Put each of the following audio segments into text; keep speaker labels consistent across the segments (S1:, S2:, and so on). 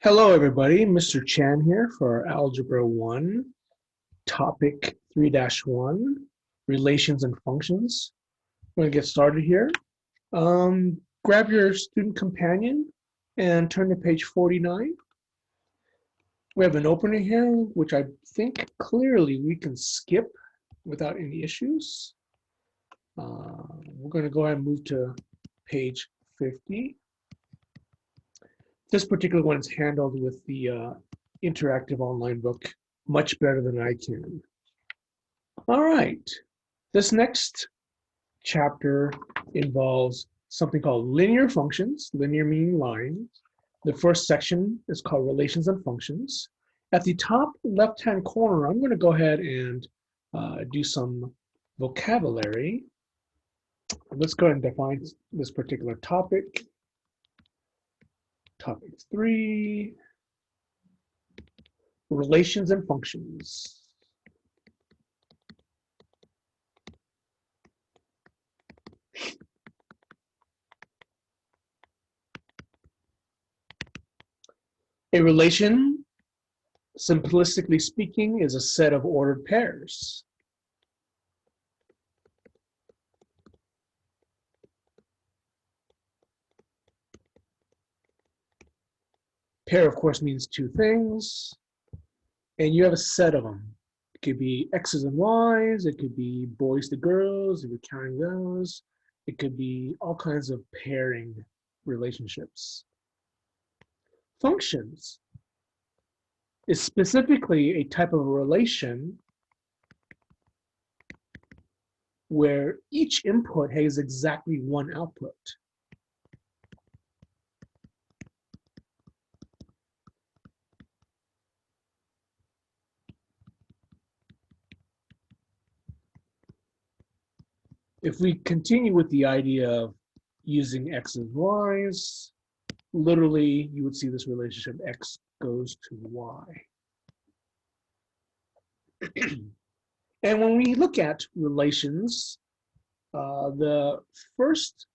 S1: Hello everybody, Mr. Chan here for Algebra 1, Topic 3-1, Relations and Functions. We're going to get started here. Grab your student companion and turn to page 49. We have an opener here, which I think clearly we can skip without any issues. We're going to go ahead and move to page 50. This particular one is handled with the interactive online book much better than I can. All right, this next chapter involves something called linear functions, linear meaning lines. The first section is called relations and functions. At the top left-hand corner, I'm going to go ahead and do some vocabulary. Let's go ahead and define this particular topic. Topic 3, relations and functions. A relation, simplistically speaking, is a set of ordered pairs. Pair, of course, means two things, and you have a set of them. It could be X's and Y's, it could be boys to girls, if you're counting those. It could be all kinds of pairing relationships. Functions is specifically a type of a relation where each input has exactly one output. If we continue with the idea of using X and Y's, literally you would see this relationship X goes to Y. And when we look at relations, the first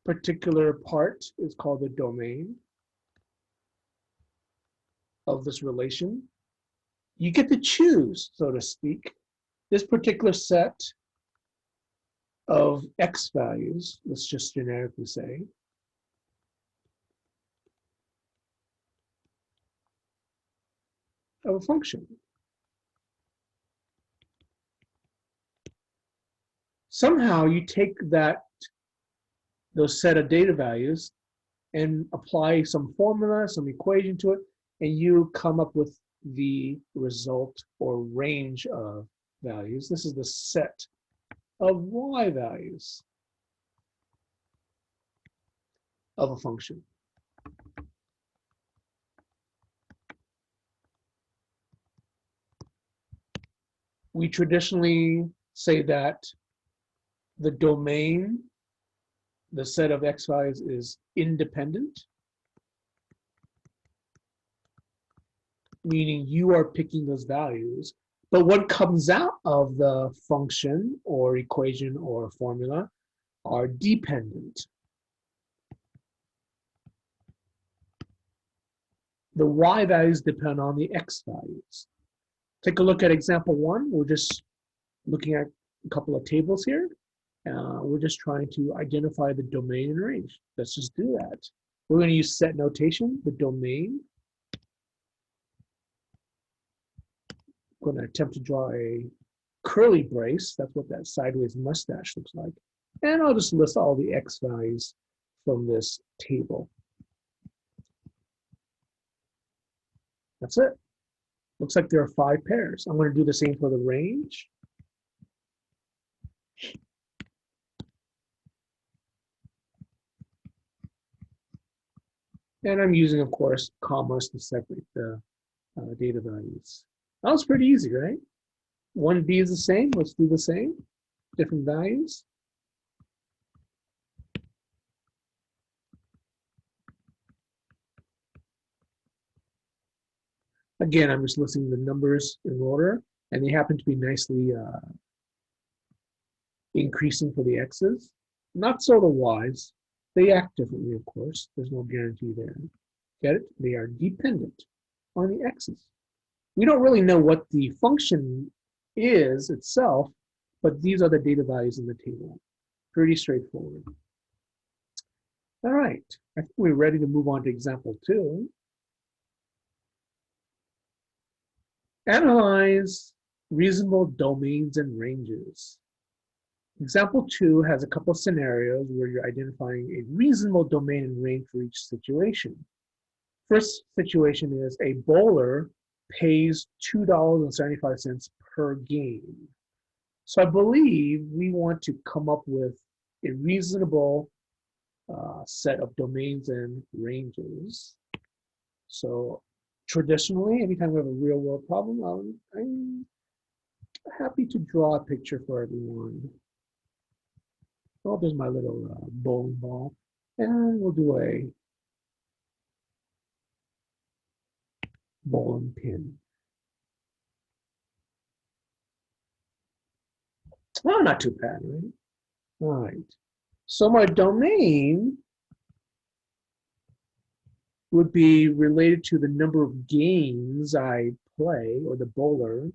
S1: particular part is called the domain of this relation. You get to choose, so to speak, this particular set of X values, let's just generically say, of a function. Somehow you take those set of data values and apply some formula, some equation to it, and you come up with the result or range of values. This is the set of Y values of a function. We traditionally say that the domain, the set of X values, is independent, meaning you are picking those values, but what comes out of the function or equation or formula are dependent. The Y values depend on the X values. Take a look at example 1. We're just looking at a couple of tables here. We're just trying to identify the domain and range. Let's just do that. We're going to use set notation, the domain. I'm going to attempt to draw a curly brace. That's what that sideways mustache looks like. And I'll just list all the X values from this table. That's it. Looks like there are 5 pairs. I'm going to do the same for the range. And I'm using, of course, commas to separate the data values. That was pretty easy, right? 1B is the same. Let's do the same. Different values. Again, I'm just listing the numbers in order, and they happen to be nicely increasing for the X's. Not so the Y's. They act differently, of course. There's no guarantee there. Get it? They are dependent on the x's. We don't really know what the function is itself, but these are the data values in the table. Pretty straightforward. All right, I think we're ready to move on to example 2. Analyze reasonable domains and ranges. Example 2 has a couple of scenarios where you're identifying a reasonable domain and range for each situation. First situation is a bowler pays $2.75 per game. So I believe we want to come up with a reasonable set of domains and ranges. So traditionally, anytime we have a real world problem, I'm happy to draw a picture for everyone. Oh, there's my little bowling ball. And we'll do a bowling pin. Oh, not too bad, right? All right. So my domain would be related to the number of games I play, or the bowler.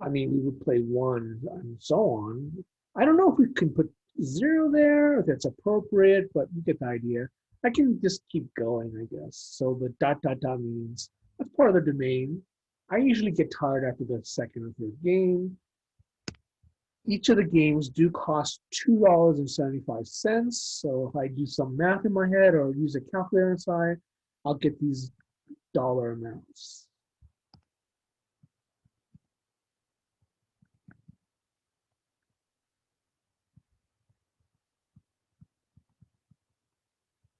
S1: I mean, we would play 1 and so on. I don't know if we can put 0 there, if that's appropriate, but you get the idea. I can just keep going, I guess. So the ... means that's part of the domain. I usually get tired after the second or third game. Each of the games do cost $2.75. So if I do some math in my head or use a calculator inside, I'll get these dollar amounts.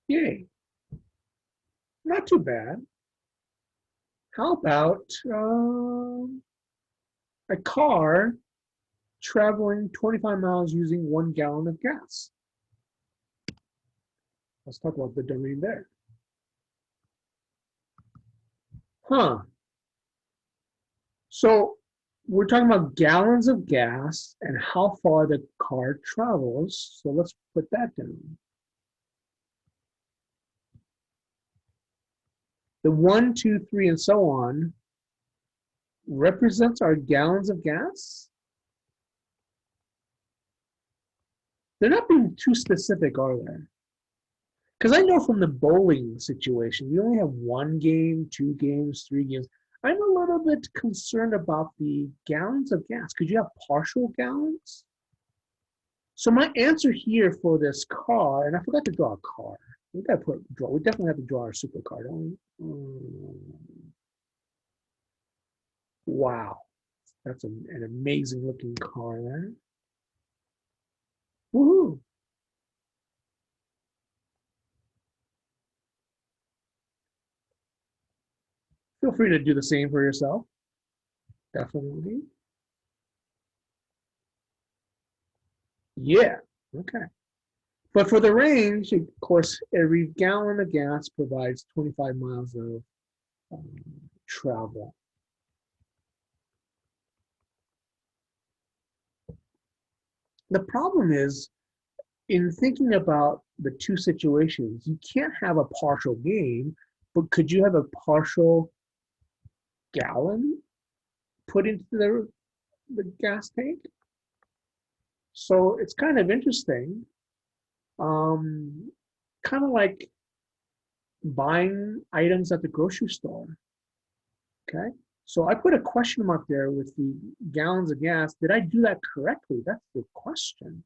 S1: Yay. Not too bad. How about a car traveling 25 miles using 1 gallon of gas? Let's talk about the domain there. So we're talking about gallons of gas and how far the car travels. So let's put that down. The 1, 2, 3, and so on represents our gallons of gas. They're not being too specific, are they? Because I know from the bowling situation, we only have 1 game, 2 games, 3 games. I'm a little bit concerned about the gallons of gas. Could you have partial gallons? So my answer here for this car, and I forgot to draw a car. We definitely have to draw our supercar, don't we? Wow, that's an amazing looking car there. Woohoo! Feel free to do the same for yourself. Definitely. Yeah, okay. But for the range, of course, every gallon of gas provides 25 miles of travel. The problem is, in thinking about the 2 situations, you can't have a partial gain, but could you have a partial gallon put into the gas tank? So it's kind of interesting. Kind of like buying items at the grocery store. Okay, so I put a question mark there with the gallons of gas. Did I do that correctly? That's the question.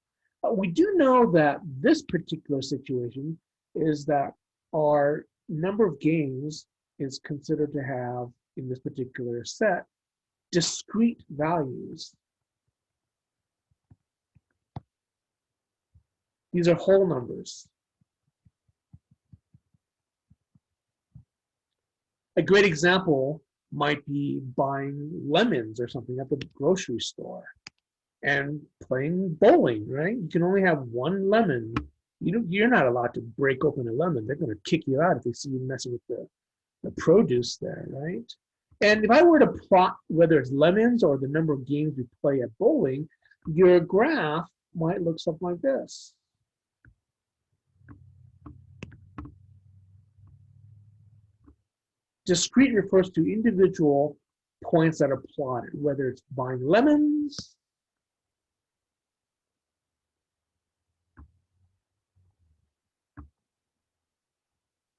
S1: We do know that this particular situation is that our number of games is considered to have, in this particular set, discrete values. These are whole numbers. A great example might be buying lemons or something at the grocery store and playing bowling, right? You can only have 1 lemon. You're not allowed to break open a lemon. They're going to kick you out if they see you messing with the produce there, right? And if I were to plot whether it's lemons or the number of games we play at bowling, your graph might look something like this. Discrete refers to individual points that are plotted, whether it's buying lemons,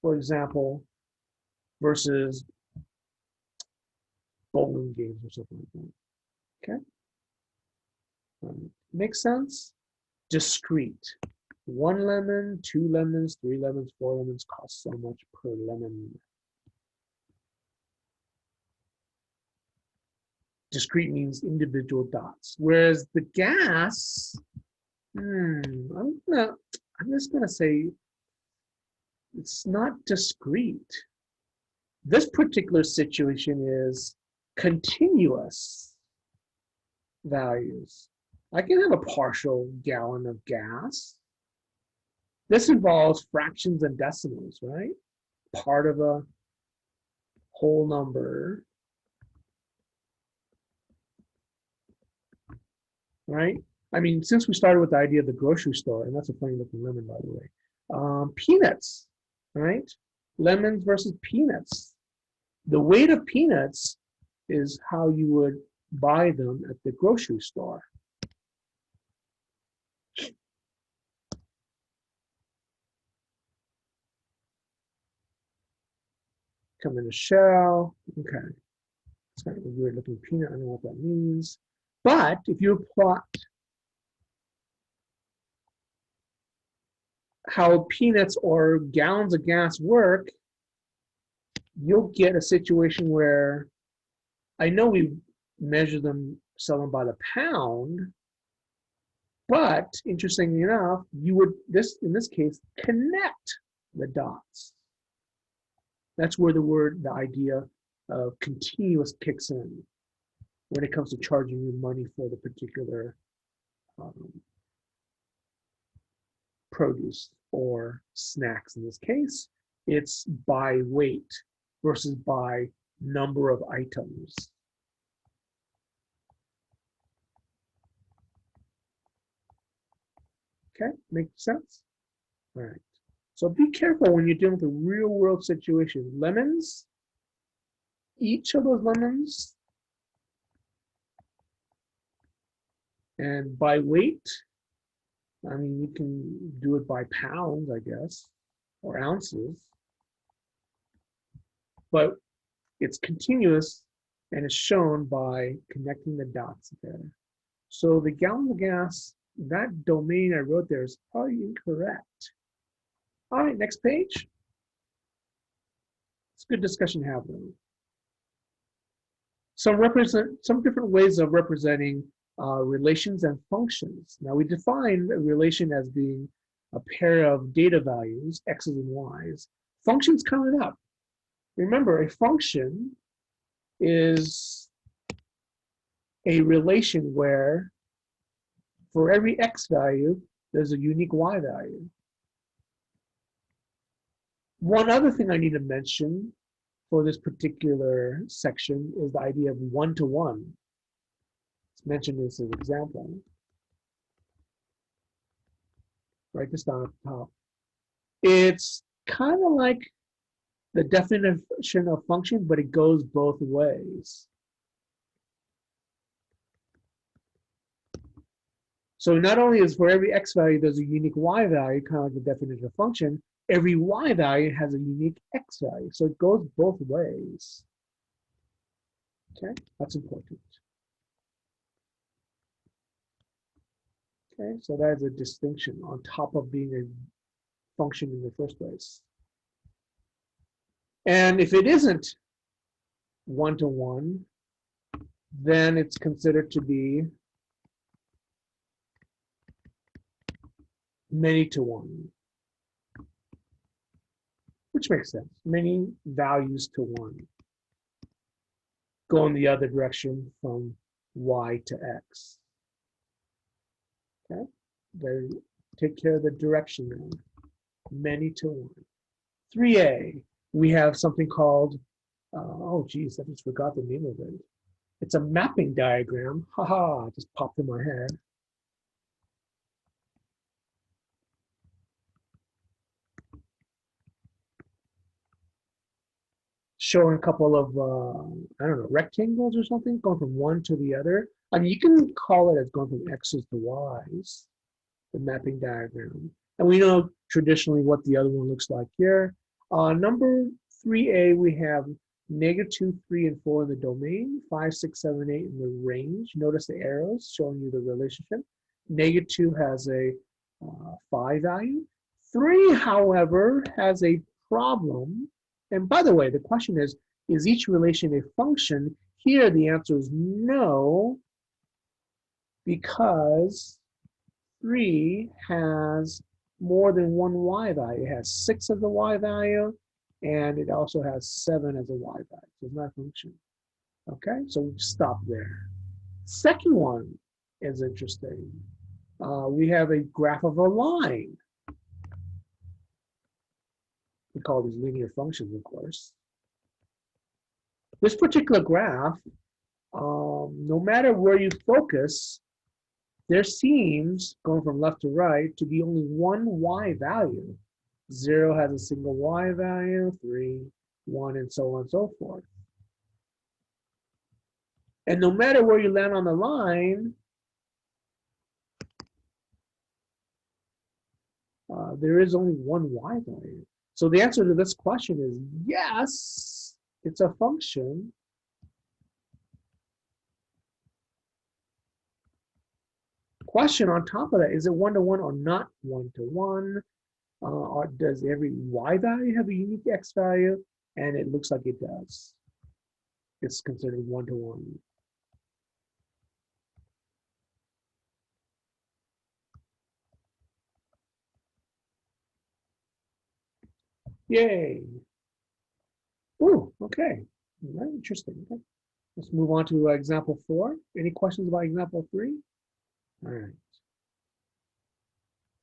S1: for example, versus bowling games or something like that. Okay? Makes sense? Discrete. 1 lemon, 2 lemons, 3 lemons, 4 lemons cost so much per lemon. Discrete means individual dots. Whereas the gas, I'm just gonna say it's not discrete. This particular situation is continuous values. I can have a partial gallon of gas. This involves fractions and decimals, right? Part of a whole number, right? I mean, since we started with the idea of the grocery store, and that's a funny looking lemon, by the way. Peanuts, right? Lemons versus peanuts. The weight of peanuts is how you would buy them at the grocery store. Come in a shell. Okay. It's kind of a weird looking peanut. I don't know what that means. But if you plot how peanuts or gallons of gas work, you'll get a situation where I know we measure them, sell them by the pound, but interestingly enough, you would in this case connect the dots. That's where the idea of continuous kicks in when it comes to charging you money for the particular produce or snacks. In this case, it's by weight versus by number of items. Okay, makes sense? All right. So be careful when you're dealing with a real world situation. Lemons, each of those lemons, and by weight, I mean, you can do it by pounds, I guess, or ounces, but it's continuous and it's shown by connecting the dots there. So the gallon of gas, that domain I wrote there is probably incorrect. All right, next page. It's a good discussion to have though. Some different ways of representing relations and functions. Now we define a relation as being a pair of data values, x's and y's. Functions coming up. Remember, a function is a relation where for every x value, there's a unique y value. One other thing I need to mention for this particular section is the idea of one-to-one. Let's mention this as an example. Write this down at the top. It's kind of like the definition of function, but it goes both ways. So not only is for every x value, there's a unique y value, kind of like the definition of function, every y value has a unique x value. So it goes both ways. Okay, that's important. Okay, so that is a distinction on top of being a function in the first place. And if it isn't one-to-one, then it's considered to be many-to-one, which makes sense. Many values to one. Go in the other direction from y to x. Okay, there, take care of the direction now. Many to one. 3a, we have something called, oh geez, I just forgot the name of it. It's a mapping diagram. Haha, just popped in my head. showing a couple of, I don't know, rectangles or something, going from one to the other. I mean, you can call it as going from X's to Y's, the mapping diagram. And we know traditionally what the other one looks like here. Number 3A, we have -2, 3, and 4 in the domain, 5, 6, 7, 8 in the range. Notice the arrows showing you the relationship. -2 has a 5 value. 3, however, has a problem. And by the way, the question is each relation a function? Here, the answer is no, because 3 has more than one y value. It has 6 as a y value, and it also has 7 as a y value. So it's not a function. Okay, so we stop there. Second one is interesting. We have a graph of a line. We call these linear functions, of course. This particular graph, no matter where you focus, there seems, going from left to right, to be only one y value. 0 has a single y value, 3, 1, and so on and so forth. And no matter where you land on the line, there is only one y value. So the answer to this question is yes, it's a function. Question on top of that, is it one-to-one or not one-to-one? Or does every y value have a unique x value? And it looks like it does. It's considered one-to-one. Yay. Ooh, okay. Very interesting. Okay. Let's move on to example 4. Any questions about example 3? All right.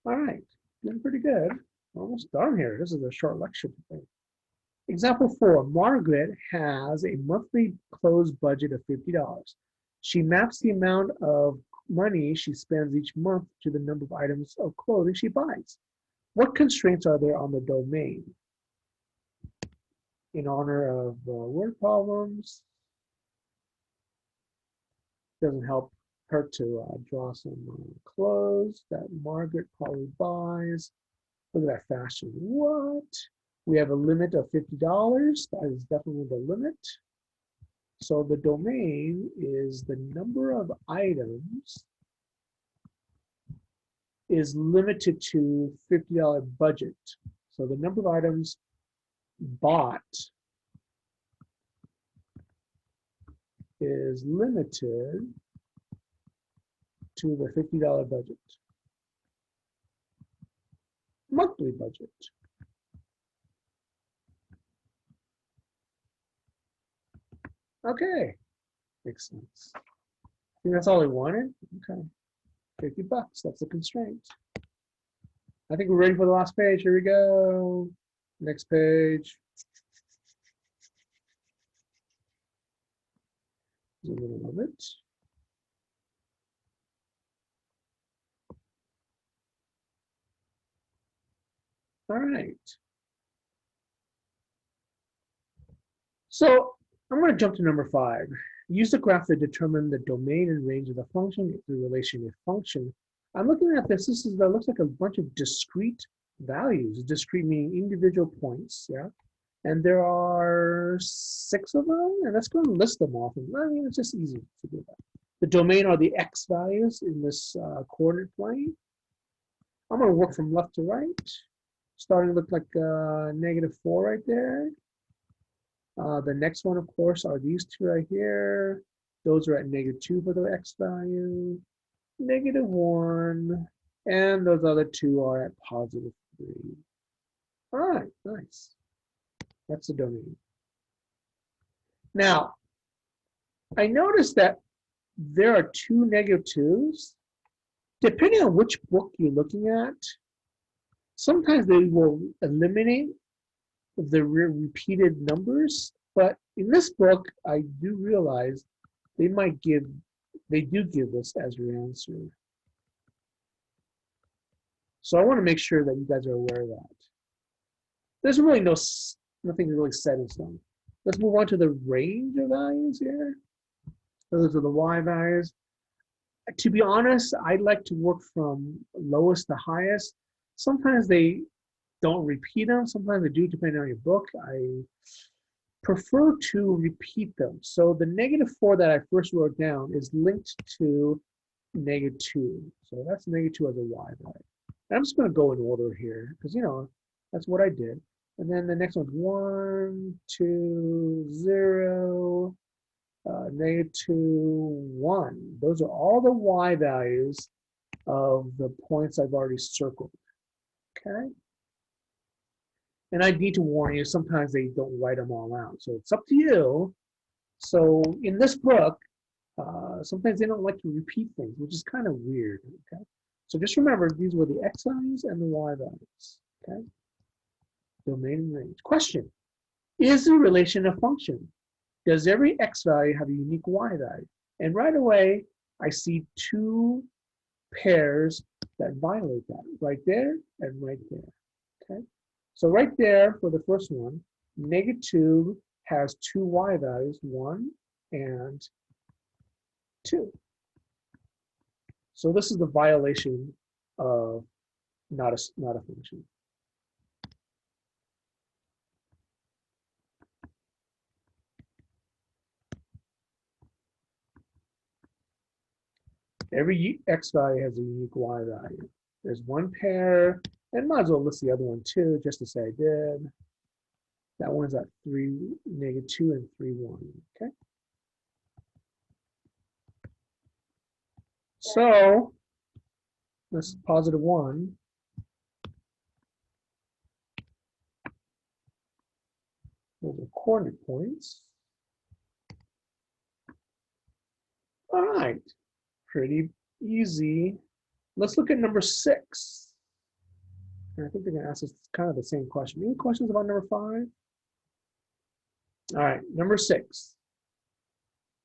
S1: All right. Doing pretty good. Almost done here. This is a short lecture today. Example 4. Margaret has a monthly closed budget of $50. She maps the amount of money she spends each month to the number of items of clothing she buys. What constraints are there on the domain? In honor of word problems, doesn't help her to draw some clothes that Margaret probably buys. Look at that fashion. What? We have a limit of $50. That is definitely the limit. So the domain is the number of items is limited to $50 budget. So the number of items bought is limited to the $50 budget. Monthly budget. Okay, makes sense. I think that's all we wanted. Okay, $50, that's the constraint. I think we're ready for the last page. Here we go. Next page. Zoom in a little bit. All right. So I'm going to jump to number 5. Use the graph to determine the domain and range of the function if the relation is function. I'm looking at this. This is that looks like a bunch of discrete values. Discrete meaning individual points. Yeah. And there are 6 of them, and let's go and list them off. And I mean, it's just easy to do that. The domain are the x values in this coordinate plane. I'm going to work from left to right. Starting to look like -4 right there. The next one, of course, are these two right here. Those are at -2 for the x value, -1, and those other two are at +3. All right, nice. That's the domain. Now, I noticed that there are 2 -2s. Depending on which book you're looking at, sometimes they will eliminate the repeated numbers, but in this book, I do realize they do give this as your answer. So I want to make sure that you guys are aware of that. There's really nothing really set in stone. Let's move on to the range of values here. Those are the y values. To be honest, I like to work from lowest to highest. Sometimes they don't repeat them. Sometimes they do, depending on your book. I prefer to repeat them. So the -4 that I first wrote down is linked to -2. So that's -2 as a y value. And I'm just going to go in order here because, that's what I did. And then the next one's 1, 2, 0, -2, 1. Those are all the y values of the points I've already circled. Okay? And I need to warn you, sometimes they don't write them all out. So it's up to you. So in this book, sometimes they don't like to repeat things, which is kind of weird. Okay? So just remember, these were the x values and the y values. Okay? Domain and range. Question: is the relation a function? Does every x value have a unique y value? And right away, I see two pairs that violate that, right there and right there. Okay? So right there for the first one, -2 has two y values, 1 and 2. So this is the violation of not a function. Every x value has a unique y value. There's one pair, and might as well list the other one too, just to say I did. That one's at -2 and 3, 1. Okay. So this is +1. Those are coordinate points. All right, pretty easy. Let's look at number 6. And I think they're going to ask us kind of the same question. Any questions about number 5? All right, number 6.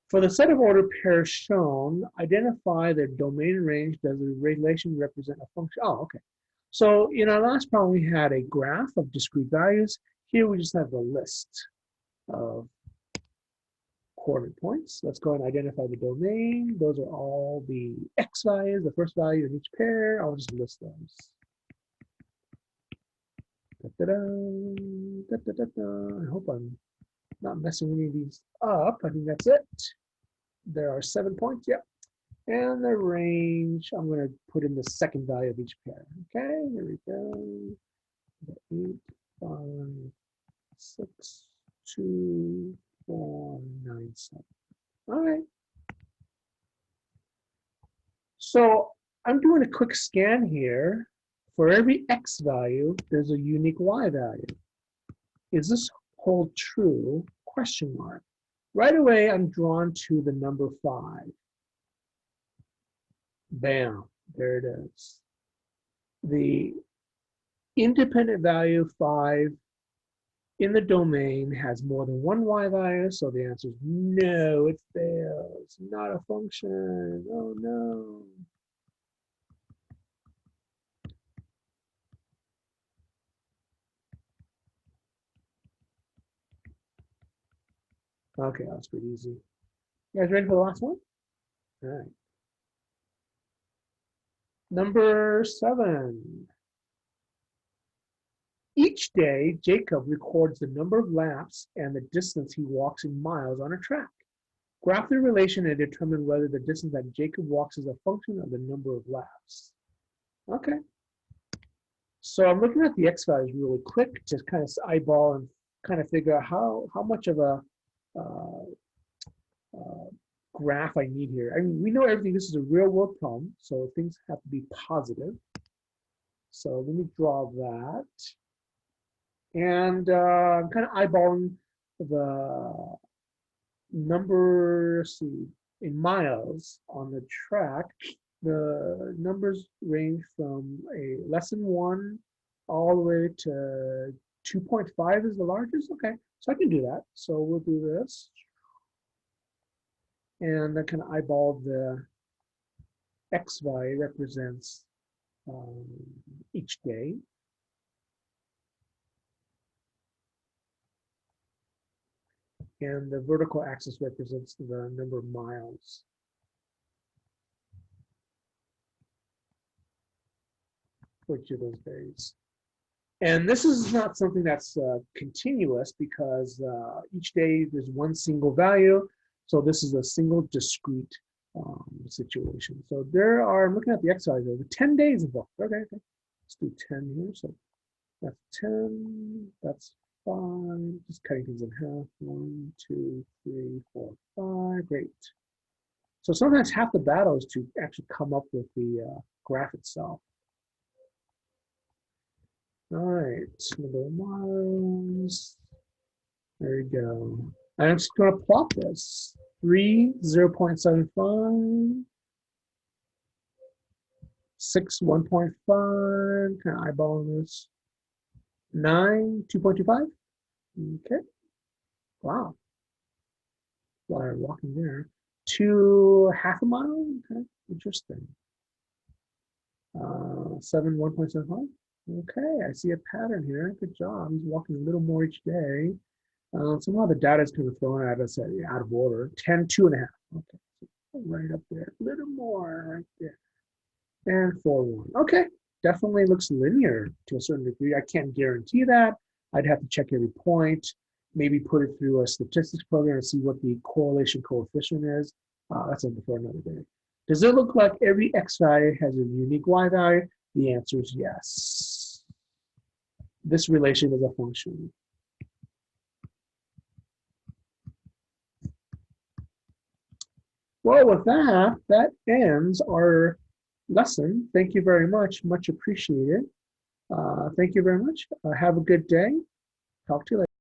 S1: For the set of ordered pairs shown, identify the domain and range. Does the relation represent a function? Oh, okay. So in our last problem, we had a graph of discrete values. Here we just have the list of coordinate points. Let's go and identify the domain. Those are all the x values, the first value in each pair. I'll just list those. Da, da, da, da, da, da. I hope I'm not messing any of these up. I think that's it. There are 7 points. Yep. And the range, I'm going to put in the second value of each pair. Okay, here we go. 8, 5, 6, 2, 4, 9, 7. All right. So I'm doing a quick scan here. For every x value, there's a unique y value. Is this hold true? Question mark. Right away, I'm drawn to the number 5. Bam, there it is. The independent value 5 in the domain has more than one y value, so the answer is no, it fails. Not a function. Oh no. Okay, that's pretty easy. You guys ready for the last one? All right. Number 7. Each day, Jacob records the number of laps and the distance he walks in miles on a track. Graph the relation and determine whether the distance that Jacob walks is a function of the number of laps. Okay. So I'm looking at the x values really quick, just kind of eyeball and kind of figure out how much of a graph I need here. I mean, we know everything. This is a real world problem, so things have to be positive. So let me draw that. And I'm kind of eyeballing the number, see, in miles on the track. The numbers range from a less than 1 all the way to 2.5 is the largest. Okay, so I can do that. So we'll do this. And I can eyeball the x value represents each day. and the vertical axis represents the number of miles. For each of those days. And this is not something that's continuous because each day there's one single value. So this is a single discrete situation. So there are, I'm looking at the exercise, there 10 days involved. Okay, let's do 10 here. So that's 10, that's 5, just cutting things in half. 1, 2, 3, 4, 5, great. So sometimes half the battle is to actually come up with the graph itself. All right, number of miles. There you go. And I'm just going to plot this. 3, 0.75. 6, 1.5. Kind of eyeballing this. 9, 2.25. Okay. Wow. While I'm walking there. 2, half a mile. Okay. Interesting. 7, 1.75. Okay, I see a pattern here. Good job. He's walking a little more each day. Somehow the data is kind of thrown at us out of order. 10, 2.5. Okay, so right up there. A little more right there. And 4, 1. Okay, definitely looks linear to a certain degree. I can't guarantee that. I'd have to check every point, maybe put it through a statistics program and see what the correlation coefficient is. That's for another day. Does it look like every x value has a unique y value? The answer is yes. This relation is a function. Well, with that, that ends our lesson. Thank you very much. Much appreciated. Thank you very much. Have a good day. Talk to you later.